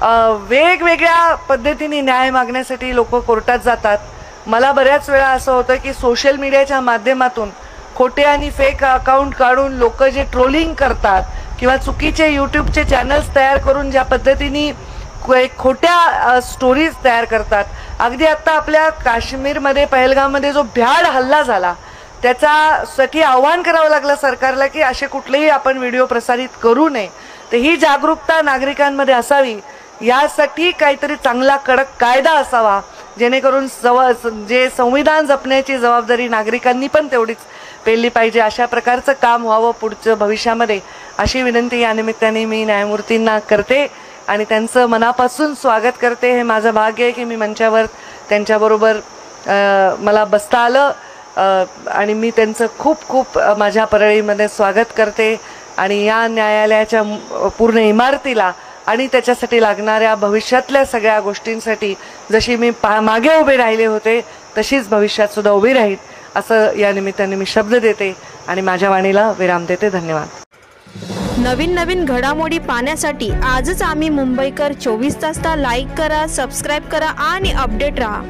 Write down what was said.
वेगवेगळ्या पद्धतीने न्याय मागण्यासाठी लोक कोर्टात जातात। मला बऱ्याच वेळा असं होतं की सोशल मीडियाच्या माध्यमातून खोटे आणि फेक अकाउंट काढून लोक जे ट्रोलिंग करतात किंवा चुकीचे यूट्यूबचे चॅनल्स तयार करून ज्या पद्धतीने खोट्या स्टोरीज तयार करतात। अगदी आता आपल्या काश्मीरमध्ये पहलगाममध्ये जो भ्याड हल्ला झाला त्याच्यासाठी आव्हान करावं लागलं सरकारला की असे कुठलेही आपण व्हिडिओ प्रसारित करू नये। तर ही जागरूकता नागरिकांमध्ये असावी, यासाठी काहीतरी चांगला कडक कायदा असावा जेणेकरून जे संविधान जपण्याची जबाबदारी नागरिकांनी पण तेवढीच पेलली पाहिजे। अशा प्रकारचं काम व्हावं पुढचं भविष्यामध्ये, अशी विनंती या निमित्ताने मी न्यायमूर्तींना करते आणि त्यांचं मनापासून स्वागत करते। हे माझं भाग्य आहे की मी मंचावर त्यांच्याबरोबर मला बसता आलं आणि मी त्यांचं खूप खूप माझ्या परळीमध्ये स्वागत करते आणि या न्यायालयाच्या पूर्ण इमारतीला आणि त्याच्यासाठी लागणाऱ्या भविष्यातल्या सगळ्या गोष्टींसाठी जशी मी मागे उभे राहिले होते तशीच भविष्यात सुद्धा उभी राहील असं या निमित्ताने मी शब्द देते आणि माझ्या वाणीला विराम देते। धन्यवाद। नवीन नवीन घडामोडी पाहण्यासाठी आजच आम्ही मुंबईकर 24 तासला लाईक करा, सबस्क्राईब करा आणि अपडेट रहा।